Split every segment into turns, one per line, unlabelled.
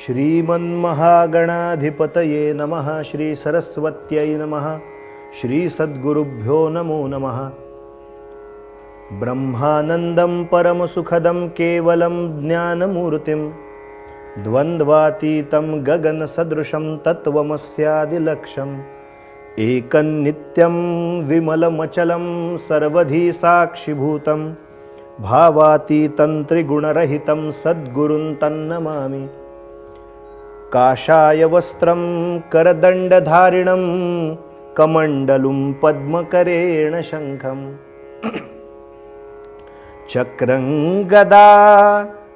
श्रीमन्महागणाधिपतये नमः। श्री सरस्वत्यै नमः। श्री सद्गुरुभ्यो नमो नमः। ब्रह्मानन्दं परमसुखदं केवलं ज्ञानमूर्तिं द्वन्द्वातीतं गगनसदृशं तत्त्वमस्यादिलक्ष्यम् एकं नित्यं विमलमचलं सर्वधी साक्षिभूतं भावातीतं त्रिगुणरहितं सद्गुरुं तन्नमामि। काषाय वस्त्रं करदण्डधारिणं कमण्डलुं पद्मकरेण शङ्खं चक्रं गदा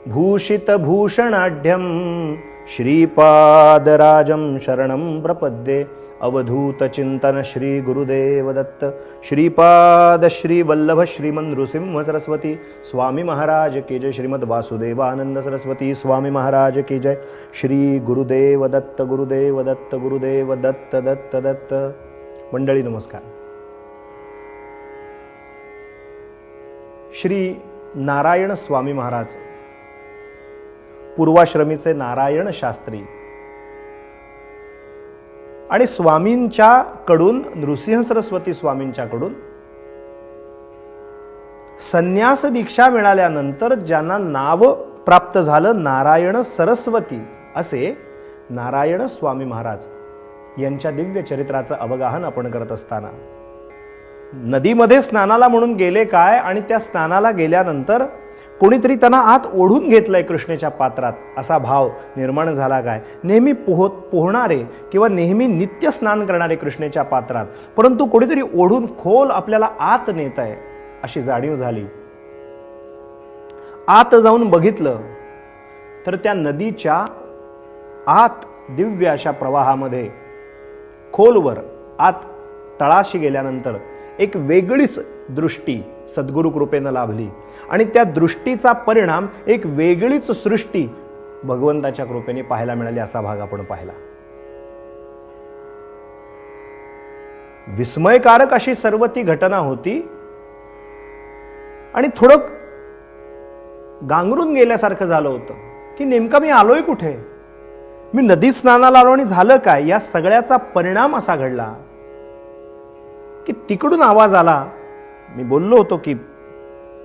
भूषितभूषणाढ्यं श्रीपादराजं शरणं प्रपद्ये। अवधूतचिंतन श्री गुरुदेव दत्त श्रीपाद श्री वल्लभ श्रीमन नृसिंह सरस्वती स्वामी महाराज की जय। श्रीमद वासुदेवानंद सरस्वती स्वामी महाराज की जय। श्री गुरुदेव दत्त गुरुदेव दत्त गुरुदेव दत्त दत्त दत्त। मंडळी नमस्कार। श्री नारायण स्वामी महाराज पूर्वाश्रमीचे नारायण शास्त्री आणि स्वामींच्या कडून नृसिंह सरस्वती स्वामींच्या कडून संन्यास दीक्षा मिळाल्यानंतर ज्यांना नाव प्राप्त झालं नारायण सरस्वती असे नारायण स्वामी महाराज यांच्या दिव्य चरित्राचं अवगाहन आपण करत असताना नदीमध्ये स्नानाला म्हणून गेले काय आणि त्या स्नानाला गेल्यानंतर कोणीतरी त्यांना आत ओढून घेतलंय कृष्णेच्या पात्रात असा भाव निर्माण झाला काय। नेहमी पोहणारे किंवा नेहमी नित्य स्नान करणारे कृष्णेच्या पात्रात, परंतु कोणीतरी ओढून खोल आपल्याला आत नेत आहे अशी जाणीव झाली। आत जाऊन बघितलं तर त्या नदीच्या आत दिव्य अशा प्रवाहामध्ये खोलवर आत तळाशी गेल्यानंतर एक वेगळीच दृष्टी सद्गुरु कृपेने लाभली आणि त्या दृष्टीचा परिणाम एक वेगळीच सृष्टी भगवंताच्या कृपेने पाहायला मिळाली असा भाग आपण पाहिला। विस्मयकारक अशी सर्व ती घटना होती आणि थोडं गांगरून गेल्यासारखं झालं होतं की नेमका मी आलोय कुठे, मी नदी स्नानाला आलो आणि झालं काय। या सगळ्याचा परिणाम असा घडला की तिकडून आवाज आला। मी बोललो होतो की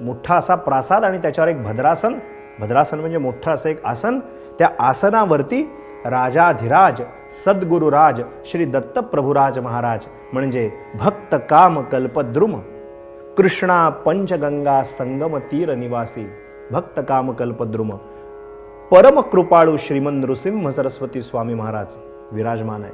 मोठा असा प्रासाद आणि त्याच्यावर एक भद्रासन, भद्रासन म्हणजे मोठं असं एक आसन, त्या आसनावरती राजाधिराज सद्गुरुराज श्री दत्त प्रभुराज महाराज म्हणजे भक्त काम कल्पद्रुम कृष्णा पंचगंगा संगम तीर निवासी भक्त काम कल्पद्रुम परम कृपाळू श्रीमन नृसिंह सरस्वती स्वामी महाराज विराजमान आहे।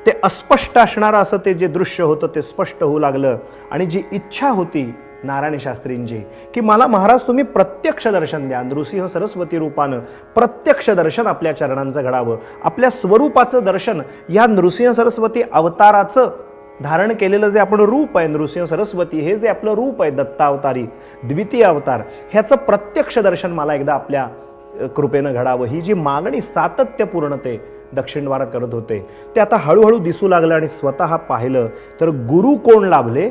ते अस्पष्ट असणारं असं ते जे दृश्य होतं ते स्पष्ट होऊ लागलं आणि जी इच्छा होती नारायण शास्त्रींची की मला महाराज तुम्ही प्रत्यक्ष दर्शन द्या, नृसिंह सरस्वती रूपानं प्रत्यक्ष दर्शन आपल्या चरणांचं घडावं, आपल्या स्वरूपाचं दर्शन, या नृसिंह सरस्वती अवताराचं धारण केलेलं जे आपण रूप आहे नृसिंह सरस्वती हे जे आपलं रूप आहे दत्तावतारी द्वितीय अवतार, ह्याचं प्रत्यक्ष दर्शन मला एकदा आपल्या कृपेनं घडावं, ही जी मागणी सातत्यपूर्ण ते दक्षिणद्वारात करत होते ते आता हळूहळू दिसू लागलं। आणि स्वतः पाहिलं तर गुरु कोण लाभले,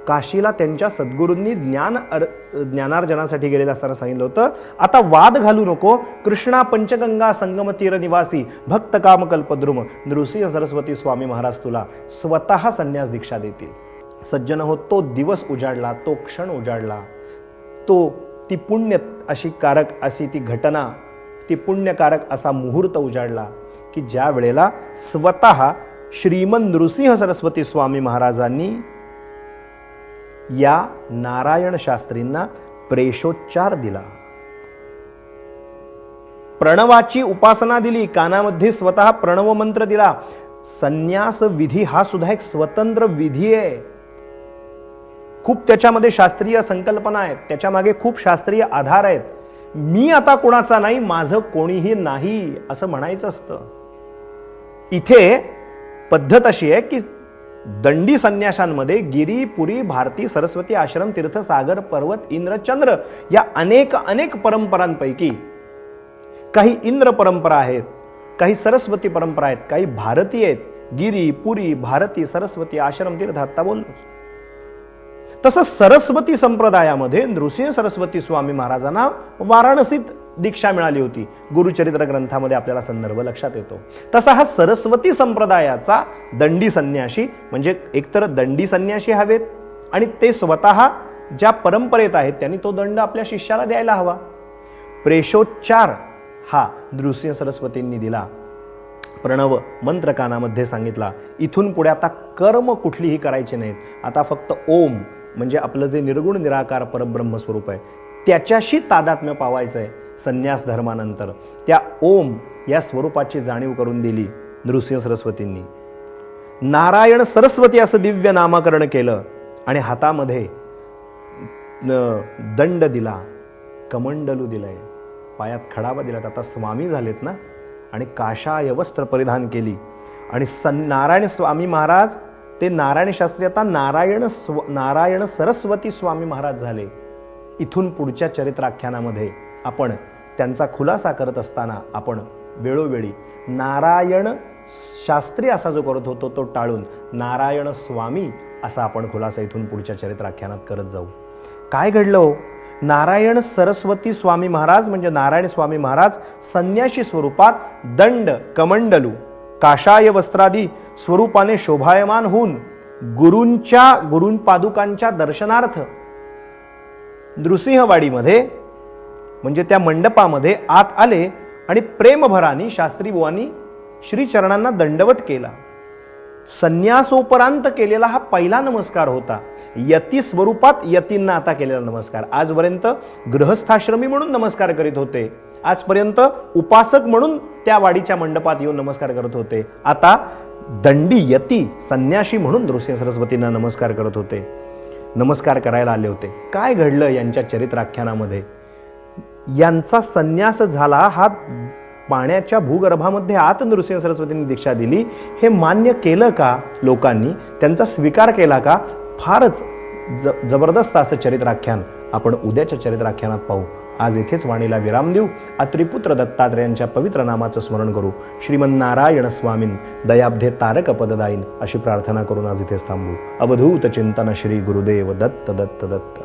काशीला त्यांच्या सद्गुरूंनी ज्ञानार्जनासाठी गेलेलं असताना सांगितलं होतं आता वाद घालू नको, कृष्णा पंचगंगा संगम तीर निवासी भक्त काम कल्पद्रुम नृसिंह सरस्वती स्वामी महाराज तुला स्वतः संन्यास दीक्षा देतील। सज्जन हो, तो दिवस उजाडला, तो क्षण उजाडला, ती पुण्य अशी कारक अशी ती घटना, ती पुण्यकारक असा मुहूर्त उजाडला की ज्या वेळेला स्वतः श्रीमन नृसिंह सरस्वती स्वामी महाराजांनी या नारायण शास्त्रींना प्रेषोच्चार दिला, प्रणवाची उपासना दिली, कानामध्ये स्वतः प्रणव मंत्र दिला। संन्यास विधी हा सुद्धा एक स्वतंत्र विधी आहे, खूप त्याच्यामध्ये शास्त्रीय संकल्पना आहेत, त्याच्या मागे खूप शास्त्रीय आधार आहेत। मी आता कोणाचा नाही, माझं कोणीही नाही असं म्हणायचं असतं। इथे पद्धत अशी आहे की दंडी संन्याशांमध्ये गिरी पुरी भारती सरस्वती आश्रम तीर्थ सागर पर्वत इंद्र चंद्र या अनेक परंपरांपैकी काही इंद्र परंपरा आहेत, काही सरस्वती परंपरा आहेत, काही भारतीय आहेत। गिरी पुरी भारती सरस्वती आश्रम तीर्थ आता बोललो। तसं सरस्वती संप्रदायामध्ये नृसिंह सरस्वती स्वामी महाराजांना वाराणसीत दीक्षा मिळाली होती. गुरुचरित्र ग्रंथामध्ये आपल्याला संदर्भ लक्षात येतो. तसा हा सरस्वती संप्रदायाचा दंडी संन्याशी, म्हणजे एकतर दंडी संन्याशी हवेत आणि ते स्वतः ज्या परंपरेत आहेत त्यांनी तो दंड आपल्या शिष्याला द्यायला हवा. प्रेषोच्चार हा नृसिंह सरस्वतींनी दिला. प्रणव मंत्र कानामध्ये सांगितला. इथून पुढे आता कर्म कुठलीही करायची नाहीत. आता फक्त ओम म्हणजे आपलं जे निर्गुण निराकार परब्रह्म स्वरूप आहे त्याच्याशी तादात्म्य पावायचं आहे. संन्यास धर्मानंतर त्या ओम या स्वरूपाची जाणीव करून दिली नृसिंह सरस्वतींनी. नारायण सरस्वती असं दिव्य नामकरण केलं आणि हातामध्ये दंड दिला, कमंडलू दिलंय, पायात खडावा दिला. आता स्वामी झालेत ना, आणि काशाय वस्त्र परिधान केली. आणि नारायण स्वामी महाराज ते नारायण शास्त्री आता नारायण सरस्वती स्वामी महाराज झाले. इथून पुढच्या चरित्राख्यानामध्ये आपण त्यांचा खुलासा करत असताना आपण वेळोवेळी नारायण शास्त्री असा जो करत होतो तो टाळून नारायण स्वामी असा आपण खुलासा इथून पुढच्या चरित्राख्यानात करत जाऊ. काय घडलं हो? नारायण सरस्वती स्वामी महाराज म्हणजे नारायण स्वामी महाराज संन्याशी स्वरूपात दंड, कमंडलू, काशाय वस्त्रादी स्वरूपाने शोभायमान होऊन गुरुपादुकांच्या दर्शनार्थ नृसिंहवाडीमध्ये म्हणजे त्या मंडपामध्ये आत आले आणि प्रेमभराने शास्त्री बुवांनी श्रीचरणांना दंडवत केला. संन्यासोपरांत केलेला हा पहिला नमस्कार होता. यती स्वरूपात यतींना आता केलेला नमस्कार. आजपर्यंत गृहस्थाश्रमी म्हणून नमस्कार करीत होते, आजपर्यंत उपासक म्हणून त्या वाडीच्या मंडपात येऊन नमस्कार करत होते. आता दंडी यती संन्याशी म्हणून नृसिंह सरस्वतींना नमस्कार करत होते, नमस्कार करायला आले होते. काय घडलं यांच्या चरित्राख्यानामध्ये? यांचा संन्यास झाला हा पाण्याच्या भूगर्भामध्ये आत नृसिंह सरस्वतींनी दीक्षा दिली. हे मान्य केलं का लोकांनी? त्यांचा स्वीकार केला का? फारच जबरदस्त असं चरित्राख्यान आपण उद्याच्या चरित्राख्यानात पाहू. आज इथेच वाणीला विराम देऊ. अत्रिपुत्र दत्तात्रेयांच्या पवित्र नामाचं स्मरण करू. श्रीमन्नारायण स्वामीन दयाब्धे तारक पददायीन अशी प्रार्थना करून आज इथेच थांबू. अवधूत चिंतन श्री गुरुदेव दत्त दत्त दत्त.